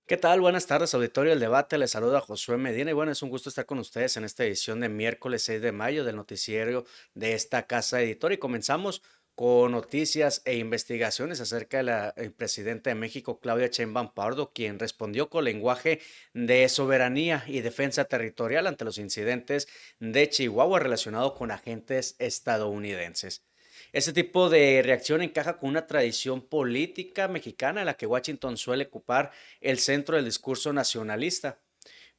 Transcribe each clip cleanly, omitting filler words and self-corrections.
¿Qué tal? Buenas tardes, auditorio del debate. Les saluda Josué Medina y bueno, es un gusto estar con ustedes en esta edición de miércoles 6 de mayo del noticiero de esta casa editora y comenzamos con noticias e investigaciones acerca de la presidenta de México, Claudia Sheinbaum Pardo, quien respondió con lenguaje de soberanía y defensa territorial ante los incidentes de Chihuahua relacionados con agentes estadounidenses. Este tipo de reacción encaja con una tradición política mexicana en la que Washington suele ocupar el centro del discurso nacionalista.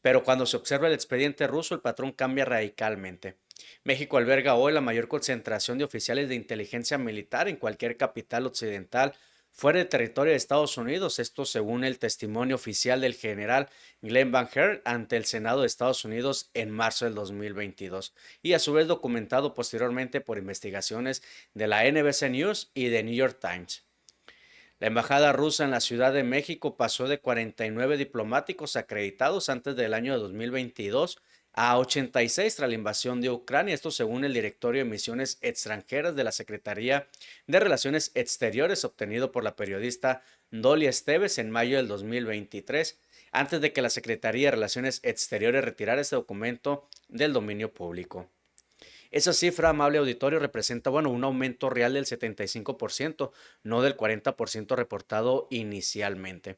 Pero cuando se observa el expediente ruso, el patrón cambia radicalmente. México alberga hoy la mayor concentración de oficiales de inteligencia militar en cualquier capital occidental fuera del territorio de Estados Unidos, esto según el testimonio oficial del general Glenn Van Herk ante el Senado de Estados Unidos en marzo del 2022 y a su vez documentado posteriormente por investigaciones de la NBC News y de New York Times. La embajada rusa en la Ciudad de México pasó de 49 diplomáticos acreditados antes del año 2022 a 86 tras la invasión de Ucrania, esto según el directorio de misiones extranjeras de la Secretaría de Relaciones Exteriores obtenido por la periodista Dolly Esteves en mayo del 2023, antes de que la Secretaría de Relaciones Exteriores retirara este documento del dominio público. Esa cifra, amable auditorio, representa, bueno, un aumento real del 75%, no del 40% reportado inicialmente.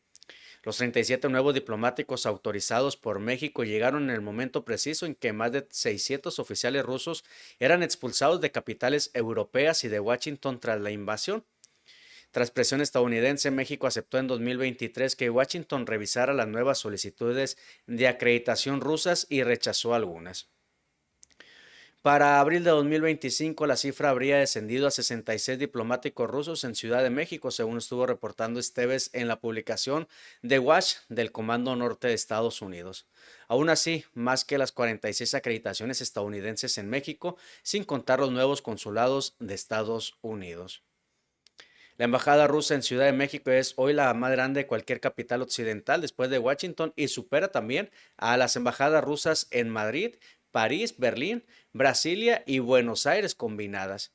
Los 37 nuevos diplomáticos autorizados por México llegaron en el momento preciso en que más de 600 oficiales rusos eran expulsados de capitales europeas y de Washington tras la invasión. Tras presión estadounidense, México aceptó en 2023 que Washington revisara las nuevas solicitudes de acreditación rusas y rechazó algunas. Para abril de 2025, la cifra habría descendido a 66 diplomáticos rusos en Ciudad de México, según estuvo reportando Esteves en la publicación de Watch del Comando Norte de Estados Unidos. Aún así, más que las 46 acreditaciones estadounidenses en México, sin contar los nuevos consulados de Estados Unidos. La embajada rusa en Ciudad de México es hoy la más grande de cualquier capital occidental después de Washington y supera también a las embajadas rusas en Madrid, París, Berlín, Brasilia y Buenos Aires combinadas.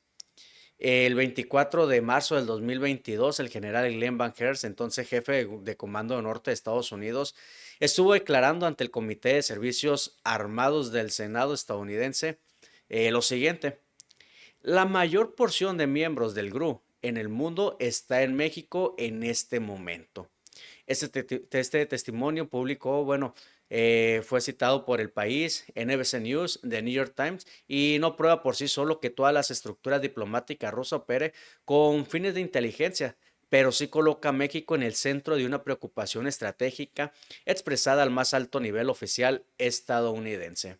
El 24 de marzo del 2022, el general Glenn Van Herk, entonces jefe de Comando Norte de Estados Unidos, estuvo declarando ante el Comité de Servicios Armados del Senado estadounidense lo siguiente: la mayor porción de miembros del GRU en el mundo está en México en este momento. Este testimonio público, bueno, fue citado por El País, NBC News, The New York Times, y no prueba por sí solo que todas las estructuras diplomáticas rusas opere con fines de inteligencia, pero sí coloca a México en el centro de una preocupación estratégica expresada al más alto nivel oficial estadounidense.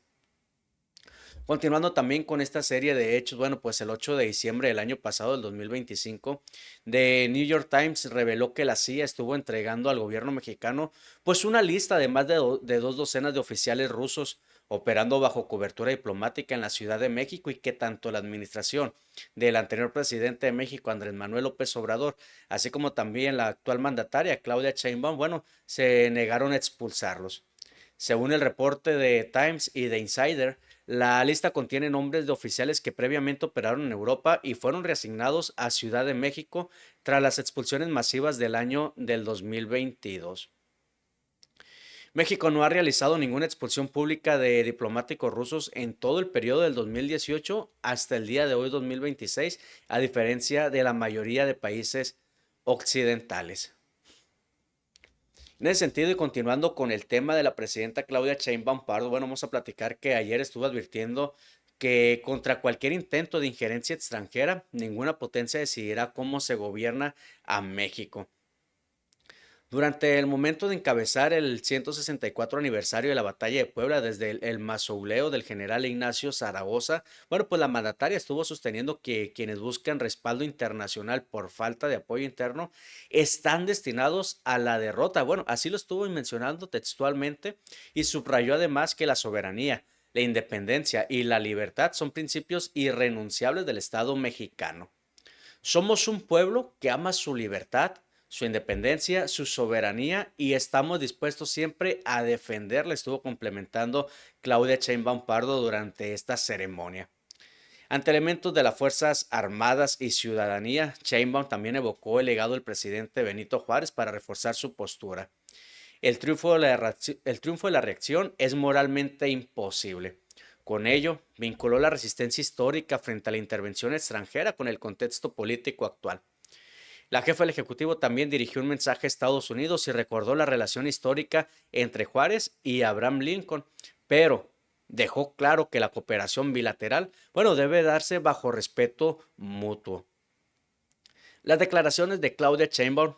Continuando también con esta serie de hechos, bueno, pues el 8 de diciembre del año pasado, del 2025, The New York Times reveló que la CIA estuvo entregando al gobierno mexicano pues una lista de más de dos docenas de oficiales rusos operando bajo cobertura diplomática en la Ciudad de México y que tanto la administración del anterior presidente de México, Andrés Manuel López Obrador, así como también la actual mandataria, Claudia Sheinbaum, bueno, se negaron a expulsarlos. Según el reporte de Times y de Insider, la lista contiene nombres de oficiales que previamente operaron en Europa y fueron reasignados a Ciudad de México tras las expulsiones masivas del año del 2022. México no ha realizado ninguna expulsión pública de diplomáticos rusos en todo el periodo del 2018 hasta el día de hoy 2026, a diferencia de la mayoría de países occidentales. En ese sentido, y continuando con el tema de la presidenta Claudia Sheinbaum Pardo, bueno, vamos a platicar que ayer estuvo advirtiendo que contra cualquier intento de injerencia extranjera, ninguna potencia decidirá cómo se gobierna a México. Durante el momento de encabezar el 164 aniversario de la batalla de Puebla desde el mausoleo del general Ignacio Zaragoza, bueno, pues la mandataria estuvo sosteniendo que quienes buscan respaldo internacional por falta de apoyo interno están destinados a la derrota. Bueno, así lo estuvo mencionando textualmente y subrayó además que la soberanía, la independencia y la libertad son principios irrenunciables del Estado mexicano. Somos un pueblo que ama su libertad, su independencia, su soberanía y estamos dispuestos siempre a defenderla, estuvo complementando Claudia Sheinbaum Pardo durante esta ceremonia. Ante elementos de las Fuerzas Armadas y Ciudadanía, Sheinbaum también evocó el legado del presidente Benito Juárez para reforzar su postura. El triunfo de la reacción es moralmente imposible. Con ello, vinculó la resistencia histórica frente a la intervención extranjera con el contexto político actual. La jefa del Ejecutivo también dirigió un mensaje a Estados Unidos y recordó la relación histórica entre Juárez y Abraham Lincoln, pero dejó claro que la cooperación bilateral, bueno, debe darse bajo respeto mutuo. Las declaraciones de Claudia Sheinbaum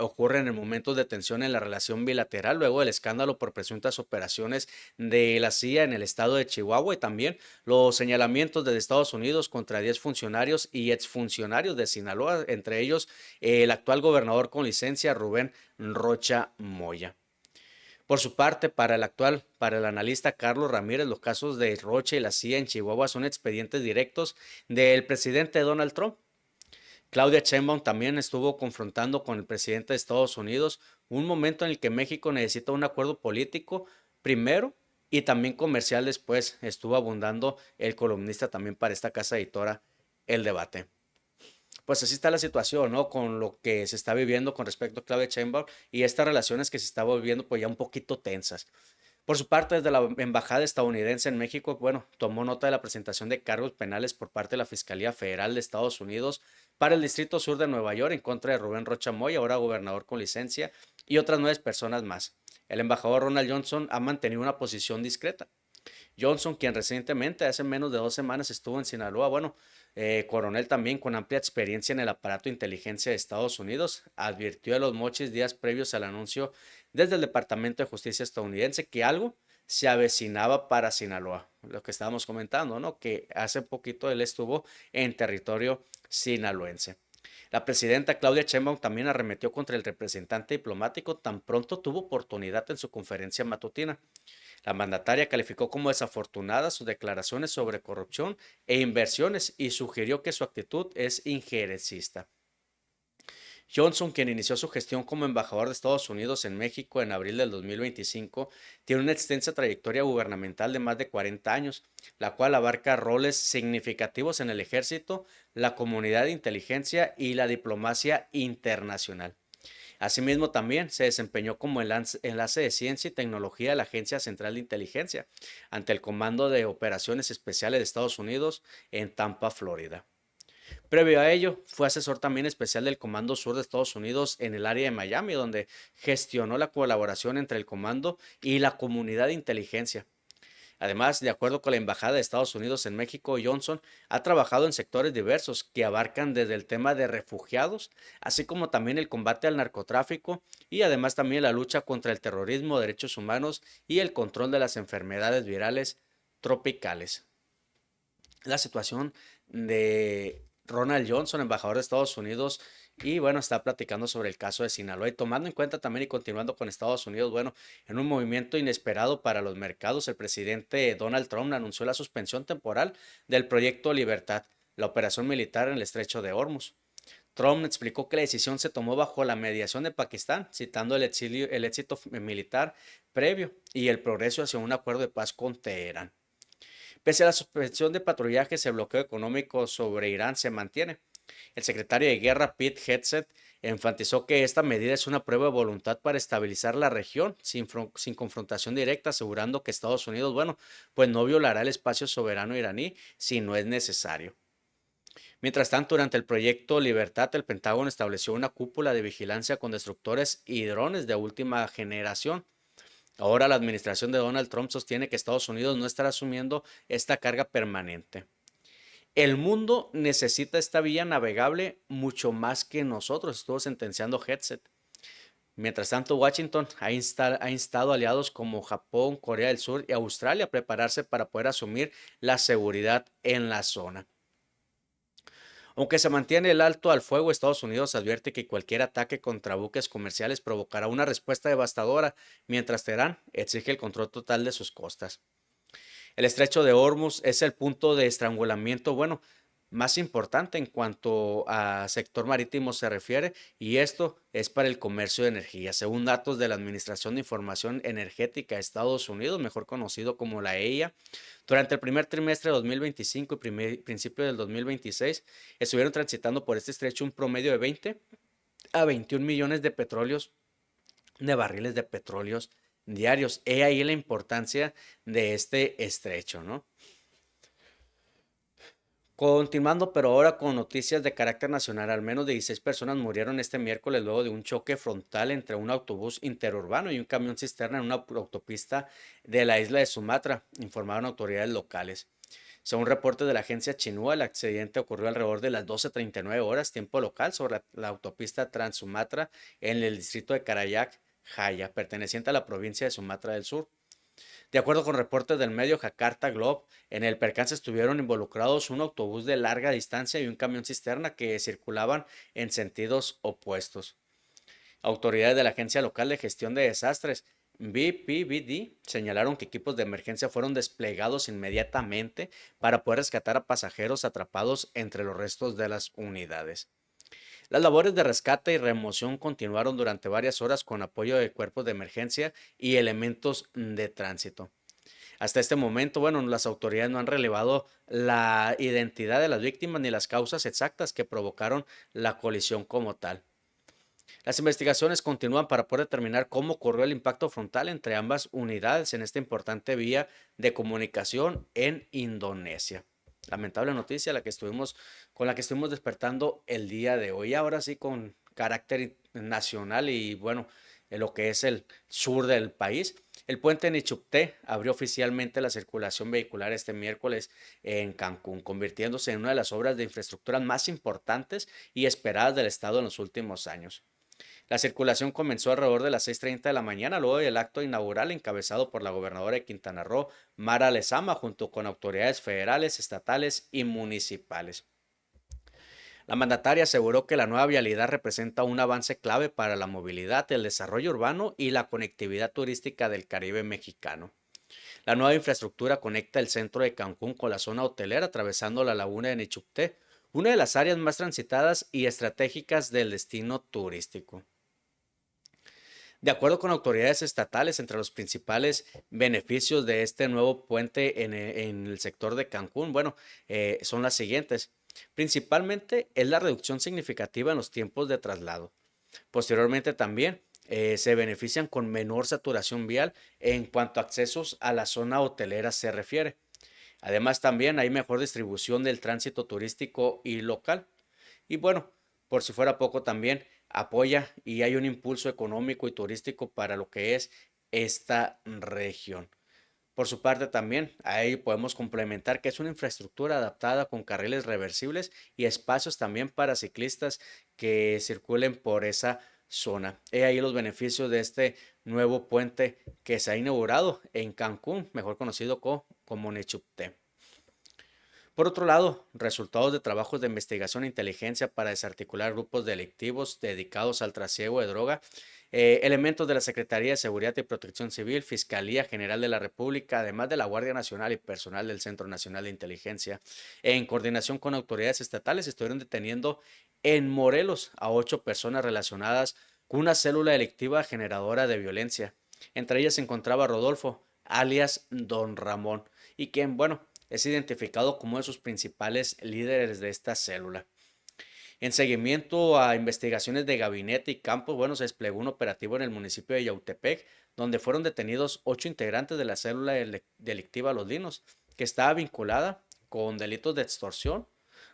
ocurren en momentos de tensión en la relación bilateral luego del escándalo por presuntas operaciones de la CIA en el estado de Chihuahua y también los señalamientos de Estados Unidos contra 10 funcionarios y exfuncionarios de Sinaloa, entre ellos el actual gobernador con licencia Rubén Rocha Moya. Por su parte, para el analista Carlos Ramírez, los casos de Rocha y la CIA en Chihuahua son expedientes directos del presidente Donald Trump. Claudia Sheinbaum también estuvo confrontando con el presidente de Estados Unidos un momento en el que México necesita un acuerdo político primero y también comercial después. Estuvo abundando el columnista también para esta casa editora El Debate. Pues así está la situación, ¿no? Con lo que se está viviendo con respecto a Claudia Sheinbaum y estas relaciones que se están volviendo pues ya un poquito tensas. Por su parte, desde la Embajada estadounidense en México, bueno, tomó nota de la presentación de cargos penales por parte de la Fiscalía Federal de Estados Unidos para el Distrito Sur de Nueva York en contra de Rubén Rocha Moya, ahora gobernador con licencia, y otras 9 personas más. El embajador Ronald Johnson ha mantenido una posición discreta. Johnson, quien recientemente, hace menos de 2 semanas, estuvo en Sinaloa, bueno, coronel también con amplia experiencia en el aparato de inteligencia de Estados Unidos, advirtió de los mochis días previos al anuncio desde el Departamento de Justicia estadounidense que algo se avecinaba para Sinaloa. Lo que estábamos comentando, ¿no? Que hace poquito él estuvo en territorio sinaloense. La presidenta Claudia Sheinbaum también arremetió contra el representante diplomático tan pronto tuvo oportunidad en su conferencia matutina. La mandataria calificó como desafortunadas sus declaraciones sobre corrupción e inversiones y sugirió que su actitud es injerencista. Johnson, quien inició su gestión como embajador de Estados Unidos en México en abril del 2025, tiene una extensa trayectoria gubernamental de más de 40 años, la cual abarca roles significativos en el ejército, la comunidad de inteligencia y la diplomacia internacional. Asimismo, también se desempeñó como enlace de ciencia y tecnología de la Agencia Central de Inteligencia ante el Comando de Operaciones Especiales de Estados Unidos en Tampa, Florida. Previo a ello, fue asesor también especial del Comando Sur de Estados Unidos en el área de Miami, donde gestionó la colaboración entre el comando y la comunidad de inteligencia. Además, de acuerdo con la Embajada de Estados Unidos en México, Johnson ha trabajado en sectores diversos que abarcan desde el tema de refugiados, así como también el combate al narcotráfico y además también la lucha contra el terrorismo, derechos humanos y el control de las enfermedades virales tropicales. La situación de Ronald Johnson, embajador de Estados Unidos, y bueno, está platicando sobre el caso de Sinaloa y tomando en cuenta también y continuando con Estados Unidos, bueno, en un movimiento inesperado para los mercados, el presidente Donald Trump anunció la suspensión temporal del proyecto Libertad, la operación militar en el estrecho de Hormuz. Trump explicó que la decisión se tomó bajo la mediación de Pakistán, citando el éxito militar previo y el progreso hacia un acuerdo de paz con Teherán. Pese a la suspensión de patrullajes, el bloqueo económico sobre Irán se mantiene. El secretario de Guerra Pete Hegseth enfatizó que esta medida es una prueba de voluntad para estabilizar la región sin confrontación directa, asegurando que Estados Unidos, bueno, pues no violará el espacio soberano iraní si no es necesario. Mientras tanto, durante el proyecto Libertad, el Pentágono estableció una cúpula de vigilancia con destructores y drones de última generación. Ahora la administración de Donald Trump sostiene que Estados Unidos no estará asumiendo esta carga permanente. El mundo necesita esta vía navegable mucho más que nosotros, estuvo sentenciando Hegseth. Mientras tanto, Washington ha instado aliados como Japón, Corea del Sur y Australia a prepararse para poder asumir la seguridad en la zona. Aunque se mantiene el alto al fuego, Estados Unidos advierte que cualquier ataque contra buques comerciales provocará una respuesta devastadora, mientras Teherán exige el control total de sus costas. El estrecho de Hormuz es el punto de estrangulamiento, bueno, más importante en cuanto a sector marítimo se refiere, y esto es para el comercio de energía. Según datos de la Administración de Información Energética de Estados Unidos, mejor conocido como la EIA, durante el primer trimestre de 2025 y principio del 2026 estuvieron transitando por este estrecho un promedio de 20 a 21 millones de petróleos de barriles de petróleos diarios. He ahí la importancia de este estrecho, ¿no? Continuando, pero ahora con noticias de carácter nacional, al menos 16 personas murieron este miércoles luego de un choque frontal entre un autobús interurbano y un camión cisterna en una autopista de la isla de Sumatra, informaron autoridades locales. Según reportes de la agencia Chinua, el accidente ocurrió alrededor de las 12:39 horas, tiempo local, sobre la autopista Trans-Sumatra en el distrito de Carayac, Jaya, perteneciente a la provincia de Sumatra del Sur. De acuerdo con reportes del medio Jakarta Globe, en el percance estuvieron involucrados un autobús de larga distancia y un camión cisterna que circulaban en sentidos opuestos. Autoridades de la Agencia Local de Gestión de Desastres, BPBD, señalaron que equipos de emergencia fueron desplegados inmediatamente para poder rescatar a pasajeros atrapados entre los restos de las unidades. Las labores de rescate y remoción continuaron durante varias horas con apoyo de cuerpos de emergencia y elementos de tránsito. Hasta este momento, bueno, las autoridades no han relevado la identidad de las víctimas ni las causas exactas que provocaron la colisión como tal. Las investigaciones continúan para poder determinar cómo ocurrió el impacto frontal entre ambas unidades en esta importante vía de comunicación en Indonesia. Lamentable noticia con la que estuvimos despertando el día de hoy. Ahora sí con carácter nacional y bueno, en lo que es el sur del país. El puente Nichupté abrió oficialmente la circulación vehicular este miércoles en Cancún, convirtiéndose en una de las obras de infraestructura más importantes y esperadas del Estado en los últimos años. La circulación comenzó alrededor de las 6:30 de la mañana, luego del acto inaugural encabezado por la gobernadora de Quintana Roo, Mara Lezama, junto con autoridades federales, estatales y municipales. La mandataria aseguró que la nueva vialidad representa un avance clave para la movilidad, el desarrollo urbano y la conectividad turística del Caribe mexicano. La nueva infraestructura conecta el centro de Cancún con la zona hotelera, atravesando la laguna de Nichupté, una de las áreas más transitadas y estratégicas del destino turístico. De acuerdo con autoridades estatales, entre los principales beneficios de este nuevo puente en el sector de Cancún, bueno, son las siguientes. Principalmente es la reducción significativa en los tiempos de traslado. Posteriormente también se benefician con menor saturación vial en cuanto a accesos a la zona hotelera se refiere. Además también hay mejor distribución del tránsito turístico y local. Y bueno, por si fuera poco también apoya y hay un impulso económico y turístico para lo que es esta región. Por su parte también, ahí podemos complementar que es una infraestructura adaptada con carriles reversibles y espacios también para ciclistas que circulen por esa zona. He ahí los beneficios de este nuevo puente que se ha inaugurado en Cancún, mejor conocido como Nechupté. Por otro lado, resultados de trabajos de investigación e inteligencia para desarticular grupos delictivos dedicados al trasiego de droga, elementos de la Secretaría de Seguridad y Protección Civil, Fiscalía General de la República, además de la Guardia Nacional y personal del Centro Nacional de Inteligencia, en coordinación con autoridades estatales, estuvieron deteniendo en Morelos a 8 personas relacionadas con una célula delictiva generadora de violencia. Entre ellas se encontraba Rodolfo, alias Don Ramón, y quien, bueno, es identificado como uno de sus principales líderes de esta célula. En seguimiento a investigaciones de gabinete y campos, bueno, se desplegó un operativo en el municipio de Yautepec, donde fueron detenidos 8 integrantes de la célula delictiva Los Linos, que estaba vinculada con delitos de extorsión,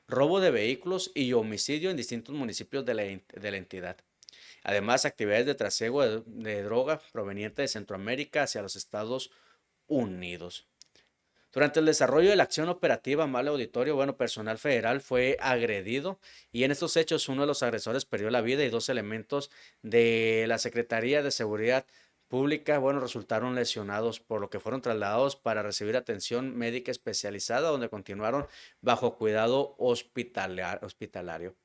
robo de vehículos y homicidio en distintos municipios de la entidad. Además, actividades de trasiego de droga proveniente de Centroamérica hacia los Estados Unidos. Durante el desarrollo de la acción operativa Amable Auditorio, bueno, personal federal fue agredido y en estos hechos uno de los agresores perdió la vida y 2 elementos de la Secretaría de Seguridad Pública, bueno, resultaron lesionados, por lo que fueron trasladados para recibir atención médica especializada, donde continuaron bajo cuidado hospitalario.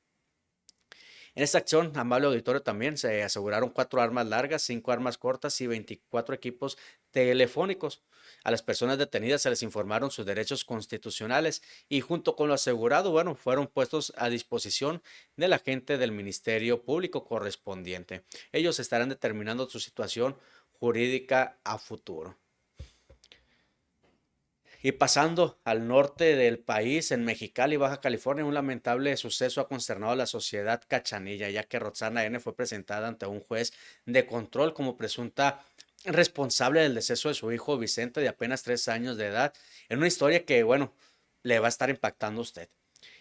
En esta acción, amable auditorio, también se aseguraron 4 armas largas, 5 armas cortas y 24 equipos telefónicos. A las personas detenidas se les informaron sus derechos constitucionales y junto con lo asegurado, bueno, fueron puestos a disposición del agente del Ministerio Público correspondiente. Ellos estarán determinando su situación jurídica a futuro. Y pasando al norte del país, en Mexicali, Baja California, un lamentable suceso ha consternado a la sociedad cachanilla, ya que Roxana N. fue presentada ante un juez de control como presunta responsable del deceso de su hijo Vicente, de apenas 3 años de edad, en una historia que, bueno, le va a estar impactando a usted.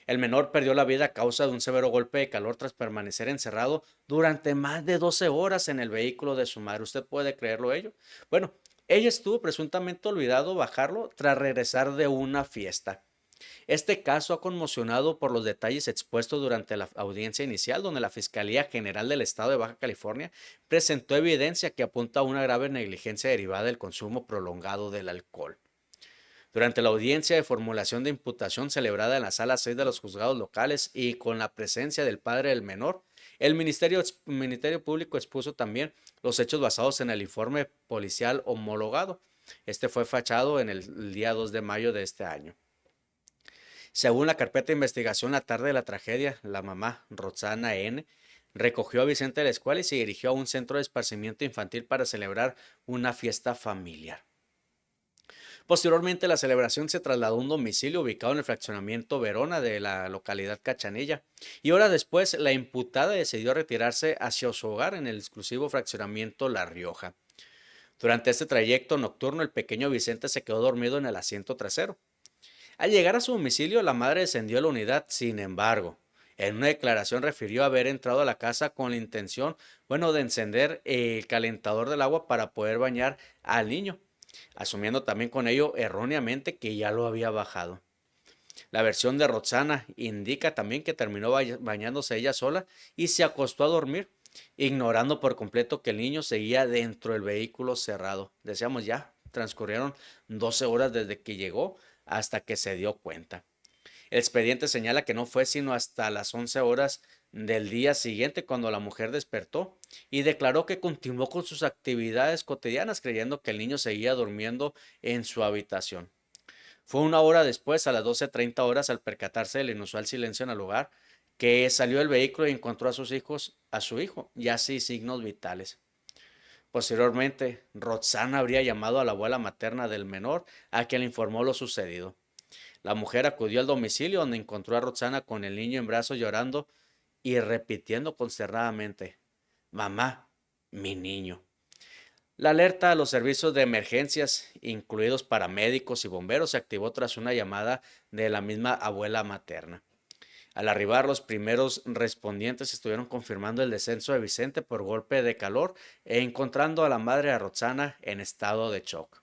El menor perdió la vida a causa de un severo golpe de calor tras permanecer encerrado durante más de 12 horas en el vehículo de su madre. ¿Usted puede creerlo ello? Bueno, ella estuvo presuntamente olvidado bajarlo tras regresar de una fiesta. Este caso ha conmocionado por los detalles expuestos durante la audiencia inicial, donde la Fiscalía General del Estado de Baja California presentó evidencia que apunta a una grave negligencia derivada del consumo prolongado del alcohol. Durante la audiencia de formulación de imputación celebrada en la sala 6 de los juzgados locales y con la presencia del padre del menor, el Ministerio Público expuso también los hechos basados en el informe policial homologado. Este fue fachado en el día 2 de mayo de este año. Según la carpeta de investigación, la tarde de la tragedia, la mamá, Roxana N., recogió a Vicente de la escuela y se dirigió a un centro de esparcimiento infantil para celebrar una fiesta familiar. Posteriormente, la celebración se trasladó a un domicilio ubicado en el fraccionamiento Verona de la localidad Cachanilla. Y horas después, la imputada decidió retirarse hacia su hogar en el exclusivo fraccionamiento La Rioja. Durante este trayecto nocturno, el pequeño Vicente se quedó dormido en el asiento trasero. Al llegar a su domicilio, la madre descendió a la unidad, sin embargo. En una declaración refirió haber entrado a la casa con la intención, bueno, de encender el calentador del agua para poder bañar al niño, asumiendo también con ello erróneamente que ya lo había bajado. La versión de Roxana indica también que terminó bañándose ella sola y se acostó a dormir, ignorando por completo que el niño seguía dentro del vehículo cerrado. Decíamos ya, transcurrieron 12 horas desde que llegó hasta que se dio cuenta. El expediente señala que no fue sino hasta las 11 horas del día siguiente cuando la mujer despertó y declaró que continuó con sus actividades cotidianas creyendo que el niño seguía durmiendo en su habitación. Fue una hora después, a las 12:30 horas, al percatarse del inusual silencio en el lugar, que salió del vehículo y encontró a sus hijos, a su hijo, ya sin signos vitales. Posteriormente, Roxana habría llamado a la abuela materna del menor, a quien le informó lo sucedido. La mujer acudió al domicilio donde encontró a Roxana con el niño en brazos llorando y repitiendo consternadamente, mamá, mi niño. La alerta a los servicios de emergencias, incluidos paramédicos y bomberos, se activó tras una llamada de la misma abuela materna. Al arribar, los primeros respondientes estuvieron confirmando el descenso de Vicente por golpe de calor e encontrando a la madre de Roxana en estado de shock.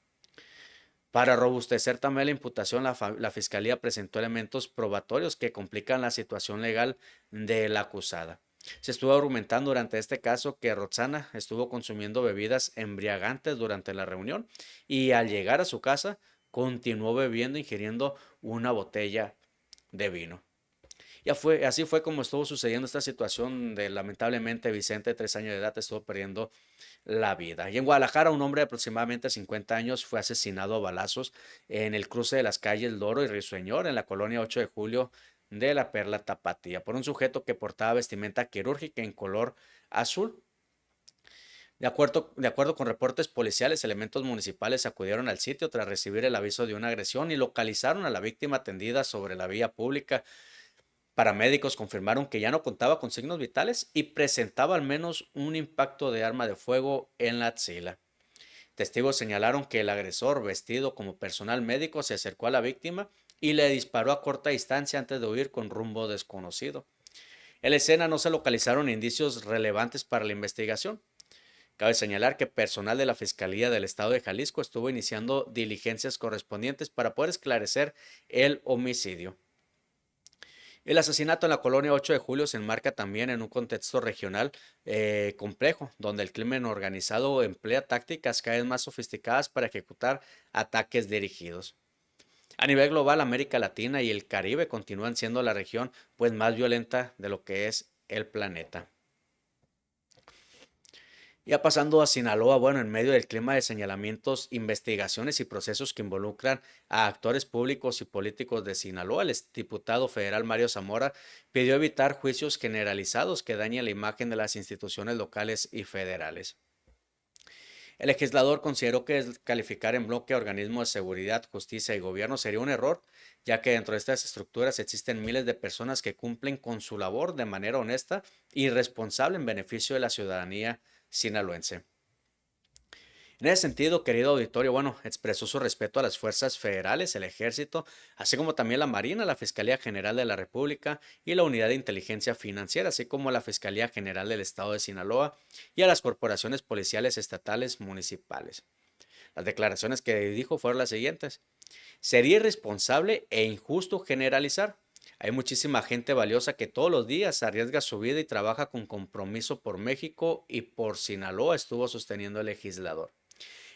Para robustecer también la imputación, la Fiscalía presentó elementos probatorios que complican la situación legal de la acusada. Se estuvo argumentando durante este caso que Roxana estuvo consumiendo bebidas embriagantes durante la reunión y al llegar a su casa continuó bebiendo, ingiriendo una botella de vino. Así fue como estuvo sucediendo esta situación de lamentablemente Vicente, de 3 años de edad, estuvo perdiendo la vida. Y en Guadalajara, un hombre de aproximadamente 50 años fue asesinado a balazos en el cruce de las calles Loro y Risueñor, en la colonia 8 de julio de la Perla Tapatía, por un sujeto que portaba vestimenta quirúrgica en color azul. De acuerdo con reportes policiales, elementos municipales acudieron al sitio tras recibir el aviso de una agresión y localizaron a la víctima tendida sobre la vía pública. Paramédicos confirmaron que ya no contaba con signos vitales y presentaba al menos un impacto de arma de fuego en la axila. Testigos señalaron que el agresor, vestido como personal médico, se acercó a la víctima y le disparó a corta distancia antes de huir con rumbo desconocido. En la escena no se localizaron indicios relevantes para la investigación. Cabe señalar que personal de la Fiscalía del Estado de Jalisco estuvo iniciando diligencias correspondientes para poder esclarecer el homicidio. El asesinato en la colonia 8 de julio se enmarca también en un contexto regional complejo, donde el crimen organizado emplea tácticas cada vez más sofisticadas para ejecutar ataques dirigidos. A nivel global, América Latina y el Caribe continúan siendo la región pues, más violenta de lo que es el planeta. Ya pasando a Sinaloa, bueno, en medio del clima de señalamientos, investigaciones y procesos que involucran a actores públicos y políticos de Sinaloa, el diputado federal Mario Zamora pidió evitar juicios generalizados que dañen la imagen de las instituciones locales y federales. El legislador consideró que calificar en bloque a organismos de seguridad, justicia y gobierno sería un error, ya que dentro de estas estructuras existen miles de personas que cumplen con su labor de manera honesta y responsable en beneficio de la ciudadanía sinaloense. En ese sentido, querido auditorio, bueno, expresó su respeto a las fuerzas federales, el ejército, así como también la Marina, la Fiscalía General de la República y la Unidad de Inteligencia Financiera, así como la Fiscalía General del Estado de Sinaloa y a las corporaciones policiales estatales municipales. Las declaraciones que dijo fueron las siguientes. Sería irresponsable e injusto generalizar. Hay muchísima gente valiosa que todos los días arriesga su vida y trabaja con compromiso por México y por Sinaloa, estuvo sosteniendo el legislador.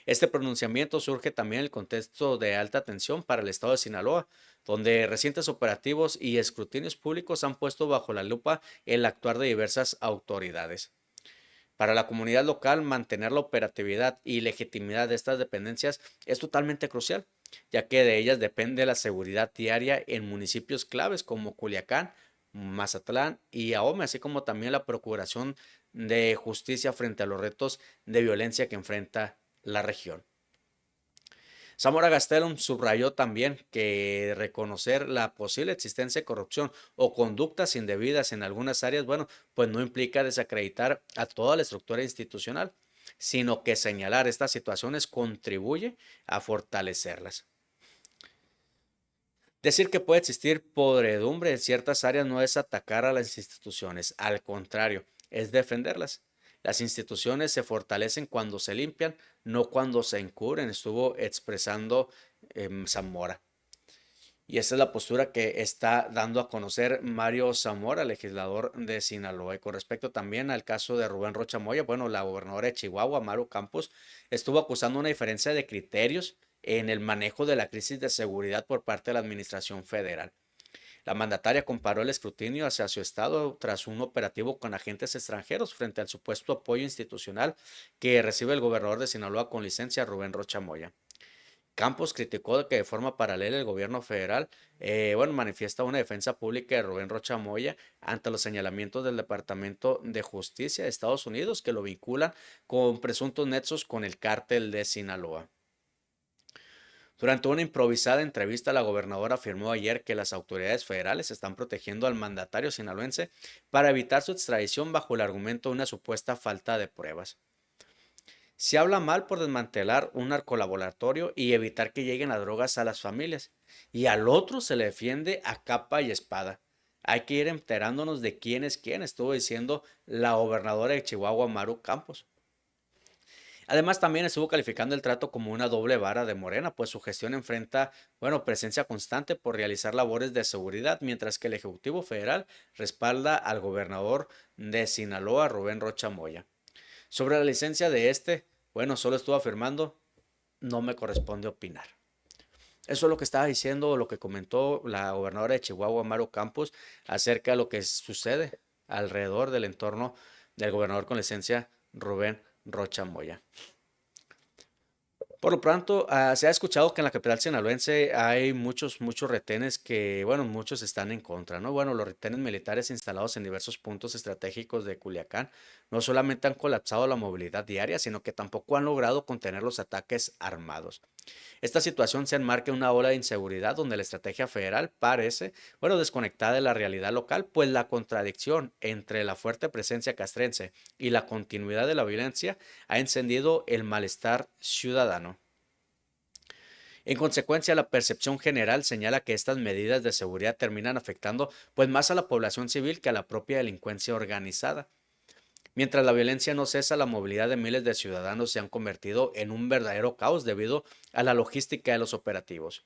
Este pronunciamiento surge también en el contexto de alta tensión para el estado de Sinaloa, donde recientes operativos y escrutinios públicos han puesto bajo la lupa el actuar de diversas autoridades. Para la comunidad local, mantener la operatividad y legitimidad de estas dependencias es totalmente crucial, ya que de ellas depende la seguridad diaria en municipios claves como Culiacán, Mazatlán y Ahome, así como también la procuración de justicia frente a los retos de violencia que enfrenta la región. Zamora Gastelum subrayó también que reconocer la posible existencia de corrupción o conductas indebidas en algunas áreas, bueno, pues no implica desacreditar a toda la estructura institucional, sino que señalar estas situaciones contribuye a fortalecerlas. Decir que puede existir podredumbre en ciertas áreas no es atacar a las instituciones, al contrario, es defenderlas. Las instituciones se fortalecen cuando se limpian, no cuando se encubren, estuvo expresando Zamora. Y esa es la postura que está dando a conocer Mario Zamora, legislador de Sinaloa. Y con respecto también al caso de Rubén Rocha Moya, bueno, la gobernadora de Chihuahua, Maru Campos, estuvo acusando una diferencia de criterios en el manejo de la crisis de seguridad por parte de la administración federal. La mandataria comparó el escrutinio hacia su estado tras un operativo con agentes extranjeros frente al supuesto apoyo institucional que recibe el gobernador de Sinaloa con licencia, Rubén Rocha Moya. Campos criticó que de forma paralela el gobierno federal, bueno, manifiesta una defensa pública de Rubén Rocha Moya ante los señalamientos del Departamento de Justicia de Estados Unidos que lo vinculan con presuntos nexos con el cártel de Sinaloa. Durante una improvisada entrevista, la gobernadora afirmó ayer que las autoridades federales están protegiendo al mandatario sinaloense para evitar su extradición bajo el argumento de una supuesta falta de pruebas. Se habla mal por desmantelar un narcolaboratorio y evitar que lleguen las drogas a las familias. Y al otro se le defiende a capa y espada. Hay que ir enterándonos de quién es quién, estuvo diciendo la gobernadora de Chihuahua, Maru Campos. Además, también estuvo calificando el trato como una doble vara de Morena, pues su gestión enfrenta, bueno, presencia constante por realizar labores de seguridad, mientras que el Ejecutivo Federal respalda al gobernador de Sinaloa, Rubén Rocha Moya. Sobre la licencia de este, bueno, solo estuvo afirmando, no me corresponde opinar. Eso es lo que estaba diciendo, lo que comentó la gobernadora de Chihuahua, Maru Campos, acerca de lo que sucede alrededor del entorno del gobernador con licencia, Rubén Rocha Moya. Por lo pronto, se ha escuchado que en la capital sinaloense hay muchos retenes que, bueno, muchos están en contra, ¿no? Bueno, los retenes militares instalados en diversos puntos estratégicos de Culiacán no solamente han colapsado la movilidad diaria, sino que tampoco han logrado contener los ataques armados. Esta situación se enmarca en una ola de inseguridad donde la estrategia federal parece, bueno, desconectada de la realidad local, pues la contradicción entre la fuerte presencia castrense y la continuidad de la violencia ha encendido el malestar ciudadano. En consecuencia, la percepción general señala que estas medidas de seguridad terminan afectando pues más a la población civil que a la propia delincuencia organizada. Mientras la violencia no cesa, la movilidad de miles de ciudadanos se han convertido en un verdadero caos debido a la logística de los operativos.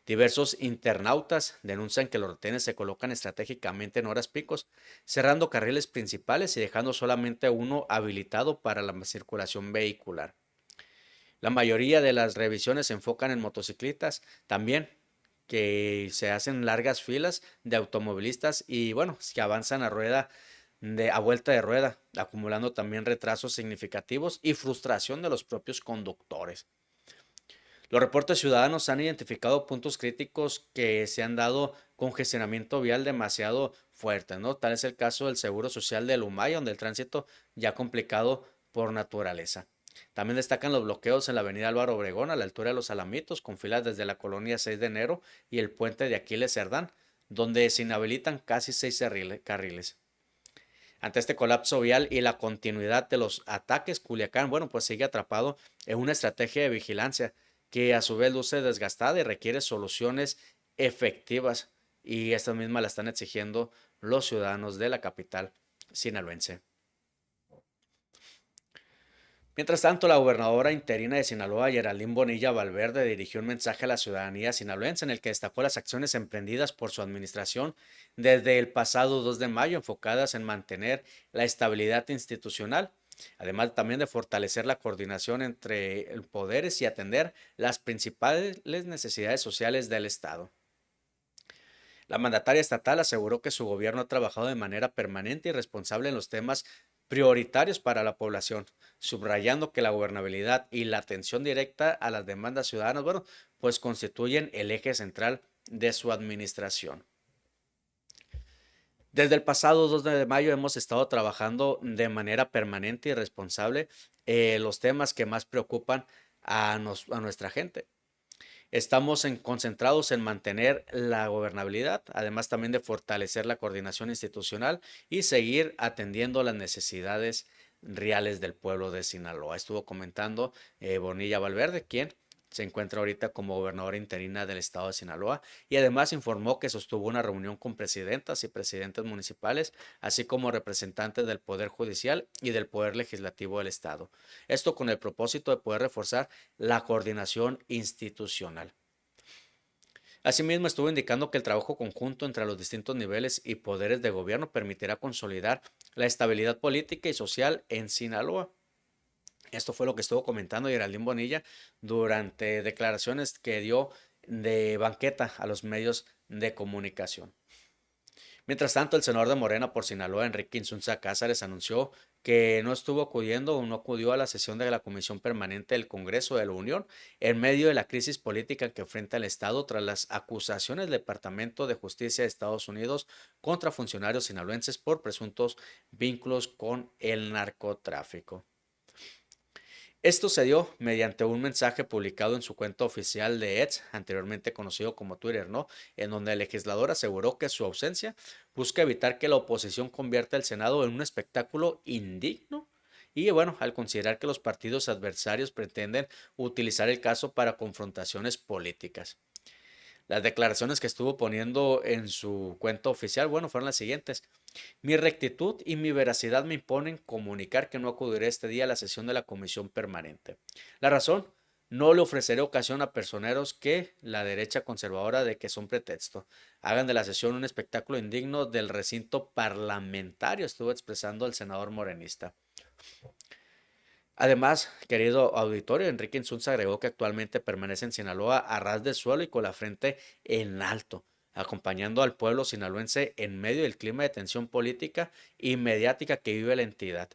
Diversos internautas denuncian que los retenes se colocan estratégicamente en horas picos, cerrando carriles principales y dejando solamente uno habilitado para la circulación vehicular. La mayoría de las revisiones se enfocan en motocicletas también, que se hacen largas filas de automovilistas y bueno, que avanzan a vuelta de rueda, acumulando también retrasos significativos y frustración de los propios conductores. Los reportes ciudadanos han identificado puntos críticos que se han dado congestionamiento vial demasiado fuerte, ¿no? Tal es el caso del Seguro Social de Lumay, donde el tránsito ya complicado por naturaleza. También destacan los bloqueos en la avenida Álvaro Obregón a la altura de los Alamitos, con filas desde la colonia 6 de enero y el puente de Aquiles Cerdán, donde se inhabilitan casi seis carriles. Ante este colapso vial y la continuidad de los ataques, Culiacán, bueno, pues sigue atrapado en una estrategia de vigilancia que a su vez luce desgastada y requiere soluciones efectivas. Y estas mismas la están exigiendo los ciudadanos de la capital sinaloense. Mientras tanto, la gobernadora interina de Sinaloa, Geraldine Bonilla Valverde, dirigió un mensaje a la ciudadanía sinaloense en el que destacó las acciones emprendidas por su administración desde el pasado 2 de mayo, enfocadas en mantener la estabilidad institucional, además también de fortalecer la coordinación entre poderes y atender las principales necesidades sociales del Estado. La mandataria estatal aseguró que su gobierno ha trabajado de manera permanente y responsable en los temas prioritarios para la población, subrayando que la gobernabilidad y la atención directa a las demandas ciudadanas, bueno, pues constituyen el eje central de su administración. Desde el pasado 2 de mayo hemos estado trabajando de manera permanente y responsable los temas que más preocupan a nuestra gente. Estamos concentrados en mantener la gobernabilidad, además también de fortalecer la coordinación institucional y seguir atendiendo las necesidades reales del pueblo de Sinaloa. Estuvo comentando Bonilla Valverde, quien se encuentra ahorita como gobernadora interina del estado de Sinaloa, y además informó que sostuvo una reunión con presidentas y presidentes municipales, así como representantes del Poder Judicial y del Poder Legislativo del estado. Esto con el propósito de poder reforzar la coordinación institucional. Asimismo, estuvo indicando que el trabajo conjunto entre los distintos niveles y poderes de gobierno permitirá consolidar la estabilidad política y social en Sinaloa. Esto fue lo que estuvo comentando Geraldine Bonilla durante declaraciones que dio de banqueta a los medios de comunicación. Mientras tanto, el senador de Morena por Sinaloa, Enrique Insunza Cázares, anunció que no estuvo acudiendo o no acudió a la sesión de la Comisión Permanente del Congreso de la Unión en medio de la crisis política que enfrenta el Estado tras las acusaciones del Departamento de Justicia de Estados Unidos contra funcionarios sinaloenses por presuntos vínculos con el narcotráfico. Esto se dio mediante un mensaje publicado en su cuenta oficial de X, anteriormente conocido como Twitter, ¿no? En donde el legislador aseguró que su ausencia busca evitar que la oposición convierta el Senado en un espectáculo indigno. Y bueno, al considerar que los partidos adversarios pretenden utilizar el caso para confrontaciones políticas. Las declaraciones que estuvo poniendo en su cuenta oficial, bueno, fueron las siguientes. Mi rectitud y mi veracidad me imponen comunicar que no acudiré este día a la sesión de la comisión permanente. La razón, no le ofreceré ocasión a personeros que la derecha conservadora de que son pretexto. Hagan de la sesión un espectáculo indigno del recinto parlamentario, estuvo expresando el senador morenista. Además, querido auditorio, Enrique Insunza agregó que actualmente permanece en Sinaloa a ras de suelo y con la frente en alto, acompañando al pueblo sinaloense en medio del clima de tensión política y mediática que vive la entidad.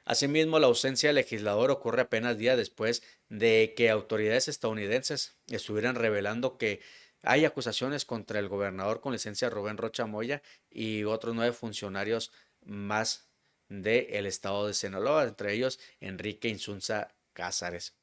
Asimismo, la ausencia del legislador ocurre apenas días después de que autoridades estadounidenses estuvieran revelando que hay acusaciones contra el gobernador con licencia Rubén Rocha Moya y otros 9 funcionarios más del estado de Sinaloa, entre ellos Enrique Insunza Cázares.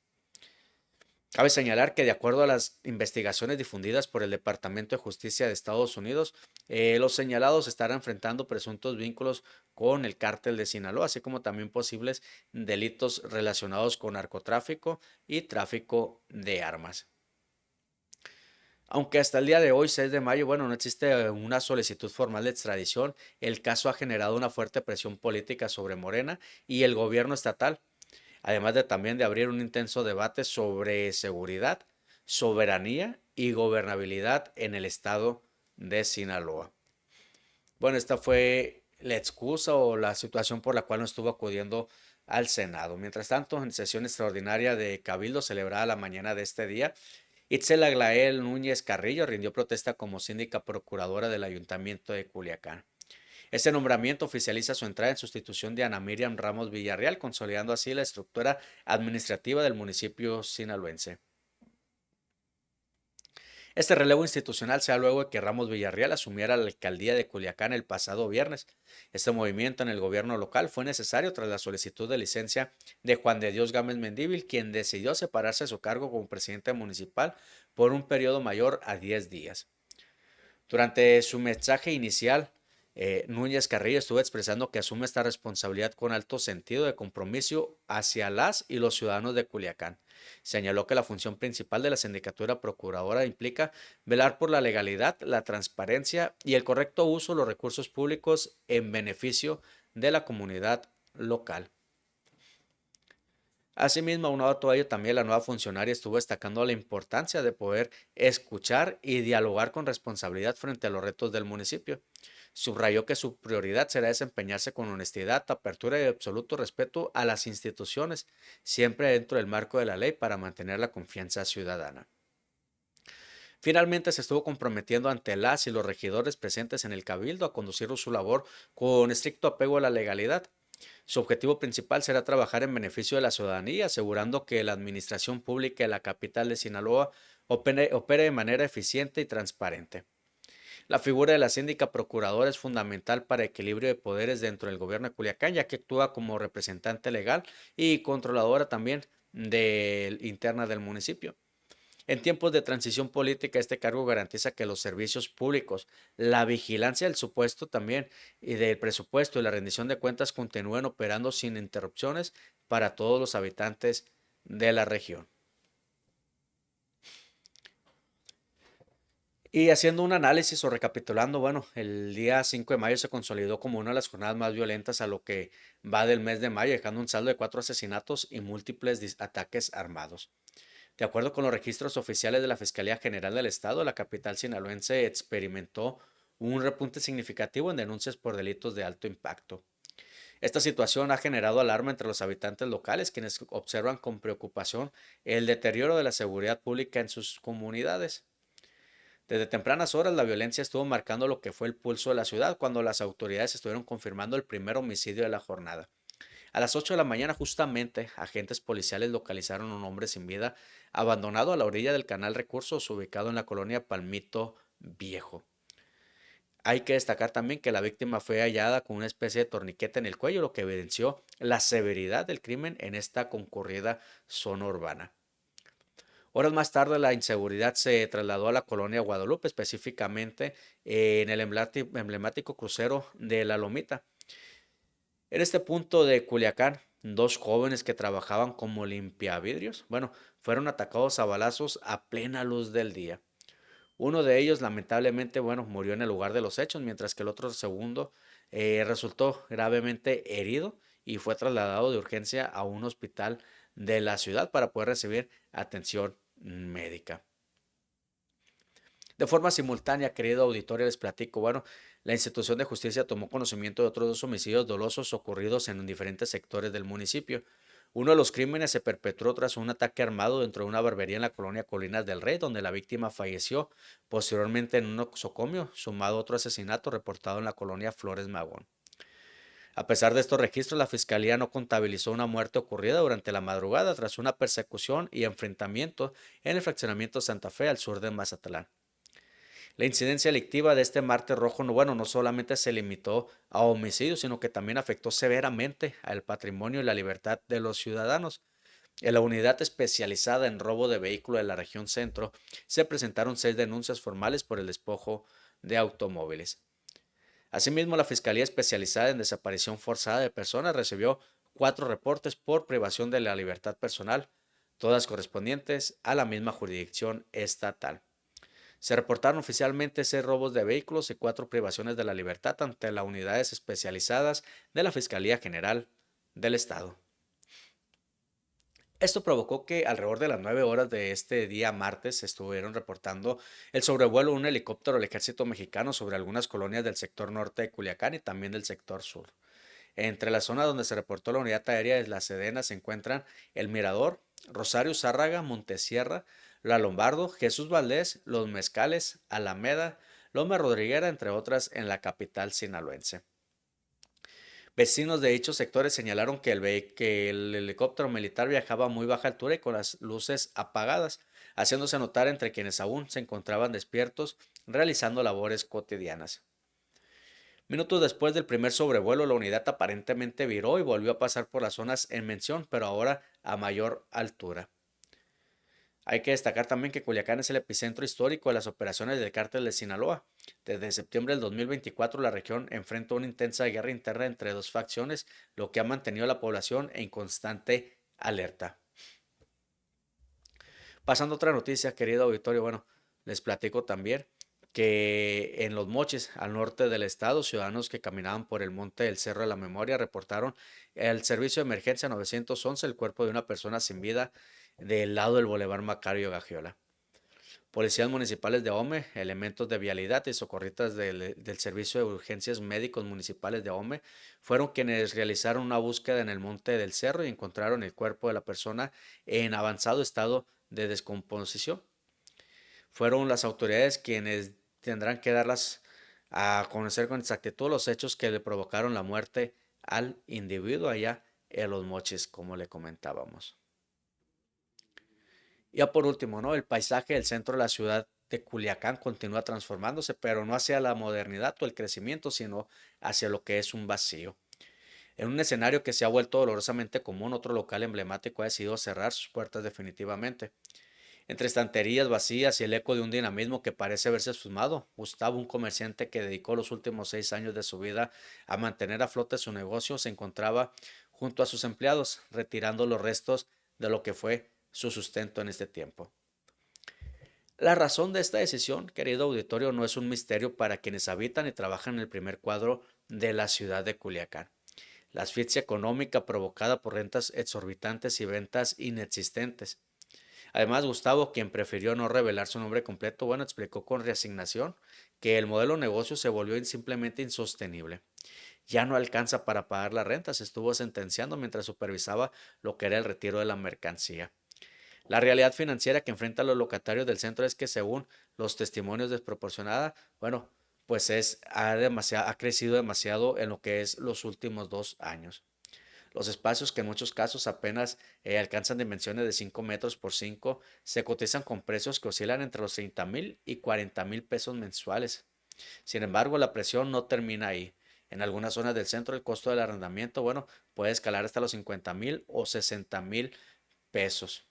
Cabe señalar que de acuerdo a las investigaciones difundidas por el Departamento de Justicia de Estados Unidos, los señalados estarán enfrentando presuntos vínculos con el cártel de Sinaloa, así como también posibles delitos relacionados con narcotráfico y tráfico de armas. Aunque hasta el día de hoy, 6 de mayo, bueno, no existe una solicitud formal de extradición, el caso ha generado una fuerte presión política sobre Morena y el gobierno estatal, además de también de abrir un intenso debate sobre seguridad, soberanía y gobernabilidad en el estado de Sinaloa. Bueno, esta fue la excusa o la situación por la cual no estuvo acudiendo al Senado. Mientras tanto, en sesión extraordinaria de Cabildo celebrada la mañana de este día, Itzel Aglael Núñez Carrillo rindió protesta como síndica procuradora del Ayuntamiento de Culiacán. Este nombramiento oficializa su entrada en sustitución de Ana Miriam Ramos Villarreal, consolidando así la estructura administrativa del municipio sinaloense. Este relevo institucional se da luego de que Ramos Villarreal asumiera la alcaldía de Culiacán el pasado viernes. Este movimiento en el gobierno local fue necesario tras la solicitud de licencia de Juan de Dios Gámez Mendívil, quien decidió separarse de su cargo como presidente municipal por un periodo mayor a 10 días. Durante su mensaje inicial, Núñez Carrillo estuvo expresando que asume esta responsabilidad con alto sentido de compromiso hacia las y los ciudadanos de Culiacán. Señaló que la función principal de la sindicatura procuradora implica velar por la legalidad, la transparencia y el correcto uso de los recursos públicos en beneficio de la comunidad local. Asimismo, aunado a todo ello, también la nueva funcionaria estuvo destacando la importancia de poder escuchar y dialogar con responsabilidad frente a los retos del municipio. Subrayó que su prioridad será desempeñarse con honestidad, apertura y absoluto respeto a las instituciones, siempre dentro del marco de la ley para mantener la confianza ciudadana. Finalmente se estuvo comprometiendo ante las y los regidores presentes en el cabildo a conducir su labor con estricto apego a la legalidad. Su objetivo principal será trabajar en beneficio de la ciudadanía, asegurando que la administración pública de la capital de Sinaloa opere de manera eficiente y transparente. La figura de la síndica procuradora es fundamental para el equilibrio de poderes dentro del gobierno de Culiacán, ya que actúa como representante legal y controladora también interna del municipio. En tiempos de transición política, este cargo garantiza que los servicios públicos, la vigilancia del supuesto también y del presupuesto y la rendición de cuentas continúen operando sin interrupciones para todos los habitantes de la región. Y haciendo un análisis o recapitulando, bueno, el día 5 de mayo se consolidó como una de las jornadas más violentas a lo que va del mes de mayo, dejando un saldo de 4 asesinatos y múltiples ataques armados. De acuerdo con los registros oficiales de la Fiscalía General del Estado, la capital sinaloense experimentó un repunte significativo en denuncias por delitos de alto impacto. Esta situación ha generado alarma entre los habitantes locales, quienes observan con preocupación el deterioro de la seguridad pública en sus comunidades. Desde tempranas horas la violencia estuvo marcando lo que fue el pulso de la ciudad cuando las autoridades estuvieron confirmando el primer homicidio de la jornada. A las 8 de la mañana justamente, agentes policiales localizaron a un hombre sin vida abandonado a la orilla del canal Recursos ubicado en la colonia Palmito Viejo. Hay que destacar también que la víctima fue hallada con una especie de torniquete en el cuello, lo que evidenció la severidad del crimen en esta concurrida zona urbana. Horas más tarde la inseguridad se trasladó a la colonia Guadalupe, específicamente en el emblemático crucero de La Lomita. En este punto de Culiacán, dos jóvenes que trabajaban como limpiavidrios, bueno, fueron atacados a balazos a plena luz del día. Uno de ellos lamentablemente, bueno, murió en el lugar de los hechos, mientras que el otro segundo resultó gravemente herido y fue trasladado de urgencia a un hospital de la ciudad para poder recibir atención médica. De forma simultánea, querido auditorio, les platico, bueno, la institución de justicia tomó conocimiento de otros dos homicidios dolosos ocurridos en diferentes sectores del municipio. Uno de los crímenes se perpetró tras un ataque armado dentro de una barbería en la colonia Colinas del Rey, donde la víctima falleció posteriormente en un nosocomio, sumado a otro asesinato reportado en la colonia Flores Magón. A pesar de estos registros, la fiscalía no contabilizó una muerte ocurrida durante la madrugada tras una persecución y enfrentamiento en el fraccionamiento Santa Fe al sur de Mazatlán. La incidencia delictiva de este martes rojo, no, bueno, no solamente se limitó a homicidios, sino que también afectó severamente al patrimonio y la libertad de los ciudadanos. En la unidad especializada en robo de vehículo de la región centro se presentaron 6 denuncias formales por el despojo de automóviles. Asimismo, la Fiscalía Especializada en Desaparición Forzada de Personas recibió 4 reportes por privación de la libertad personal, todas correspondientes a la misma jurisdicción estatal. Se reportaron oficialmente 6 robos de vehículos y 4 privaciones de la libertad ante las unidades especializadas de la Fiscalía General del Estado. Esto provocó que alrededor de las 9 horas de este día martes se estuvieron reportando el sobrevuelo de un helicóptero del ejército mexicano sobre algunas colonias del sector norte de Culiacán y también del sector sur. Entre la zona donde se reportó la unidad aérea de la Sedena se encuentran El Mirador, Rosario Zárraga, Montesierra, La Lombardo, Jesús Valdés, Los Mezcales, Alameda, Loma Rodriguera, entre otras en la capital sinaloense. Vecinos de dichos sectores señalaron que el helicóptero militar viajaba a muy baja altura y con las luces apagadas, haciéndose notar entre quienes aún se encontraban despiertos realizando labores cotidianas. Minutos después del primer sobrevuelo, la unidad aparentemente viró y volvió a pasar por las zonas en mención, pero ahora a mayor altura. Hay que destacar también que Culiacán es el epicentro histórico de las operaciones del cártel de Sinaloa. Desde septiembre del 2024 la región enfrenta una intensa guerra interna entre dos facciones, lo que ha mantenido a la población en constante alerta. Pasando a otra noticia, querido auditorio, bueno, les platico también que en Los Mochis, al norte del estado, ciudadanos que caminaban por el monte del Cerro de la Memoria reportaron el servicio de emergencia 911 el cuerpo de una persona sin vida del lado del Boulevard Macario Gagiola. Policías municipales de Ahome, elementos de vialidad y socorristas del Servicio de Urgencias Médicos Municipales de Ahome fueron quienes realizaron una búsqueda en el monte del cerro y encontraron el cuerpo de la persona en avanzado estado de descomposición. Fueron las autoridades quienes tendrán que darlas a conocer con exactitud los hechos que le provocaron la muerte al individuo allá en Los Mochis, como le comentábamos. Ya por último, ¿no? El paisaje del centro de la ciudad de Culiacán continúa transformándose, pero no hacia la modernidad o el crecimiento, sino hacia lo que es un vacío. En un escenario que se ha vuelto dolorosamente común, otro local emblemático ha decidido cerrar sus puertas definitivamente. Entre estanterías vacías y el eco de un dinamismo que parece haberse esfumado, Gustavo, un comerciante que dedicó los últimos 6 años de su vida a mantener a flote su negocio, se encontraba junto a sus empleados, retirando los restos de lo que fue su sustento en este tiempo. La razón de esta decisión, querido auditorio, no es un misterio para quienes habitan y trabajan en el primer cuadro de la ciudad de Culiacán. La asfixia económica provocada por rentas exorbitantes y ventas inexistentes. Además, Gustavo, quien prefirió no revelar su nombre completo, bueno, explicó con resignación que el modelo de negocio se volvió simplemente insostenible. Ya no alcanza para pagar la renta, se estuvo sentenciando mientras supervisaba lo que era el retiro de la mercancía. La realidad financiera que enfrentan los locatarios del centro es que según los testimonios desproporcionada, bueno, pues ha crecido demasiado en lo que es los últimos 2 años. Los espacios que en muchos casos apenas alcanzan dimensiones de 5 metros por 5 se cotizan con precios que oscilan entre los 30,000 y 40,000 pesos mensuales. Sin embargo, la presión no termina ahí. En algunas zonas del centro el costo del arrendamiento, bueno, puede escalar hasta los 50,000 o 60,000 pesos.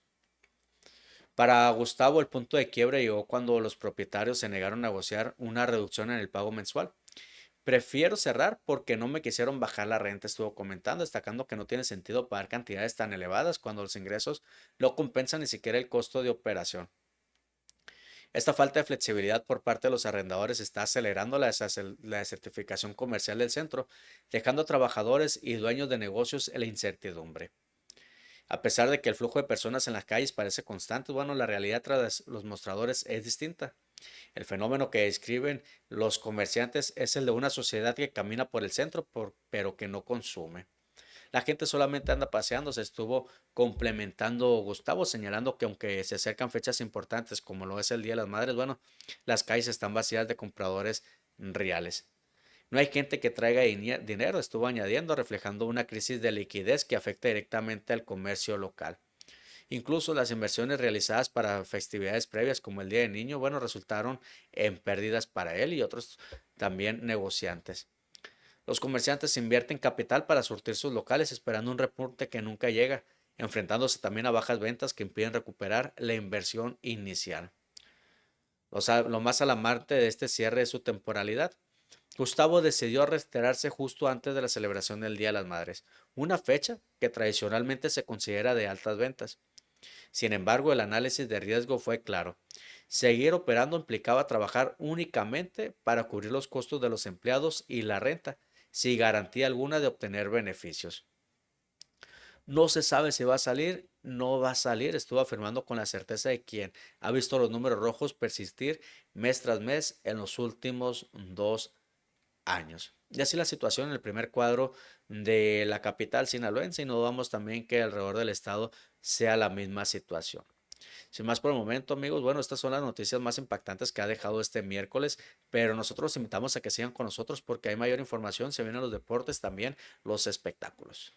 Para Gustavo, el punto de quiebre llegó cuando los propietarios se negaron a negociar una reducción en el pago mensual. Prefiero cerrar porque no me quisieron bajar la renta, estuvo comentando, destacando que no tiene sentido pagar cantidades tan elevadas cuando los ingresos no compensan ni siquiera el costo de operación. Esta falta de flexibilidad por parte de los arrendadores está acelerando la desertificación comercial del centro, dejando a trabajadores y dueños de negocios en la incertidumbre. A pesar de que el flujo de personas en las calles parece constante, bueno, la realidad tras los mostradores es distinta. El fenómeno que describen los comerciantes es el de una sociedad que camina por el centro, pero que no consume. La gente solamente anda paseando, se estuvo complementando Gustavo, señalando que aunque se acercan fechas importantes como lo es el Día de las Madres, bueno, las calles están vacías de compradores reales. No hay gente que traiga dinero, estuvo añadiendo, reflejando una crisis de liquidez que afecta directamente al comercio local. Incluso las inversiones realizadas para festividades previas como el Día del Niño, bueno, resultaron en pérdidas para él y otros también negociantes. Los comerciantes invierten capital para surtir sus locales esperando un repunte que nunca llega, enfrentándose también a bajas ventas que impiden recuperar la inversión inicial. Lo más alarmante de este cierre es su temporalidad. Gustavo decidió retirarse justo antes de la celebración del Día de las Madres, una fecha que tradicionalmente se considera de altas ventas. Sin embargo, el análisis de riesgo fue claro. Seguir operando implicaba trabajar únicamente para cubrir los costos de los empleados y la renta, sin garantía alguna de obtener beneficios. No se sabe si va a salir, no va a salir, estuvo afirmando con la certeza de quien ha visto los números rojos persistir mes tras mes en los últimos 2 años. Y así la situación en el primer cuadro de la capital sinaloense y no dudamos también que alrededor del estado sea la misma situación. Sin más por el momento, amigos, bueno, estas son las noticias más impactantes que ha dejado este miércoles, pero nosotros los invitamos a que sigan con nosotros porque hay mayor información, se vienen los deportes, también los espectáculos.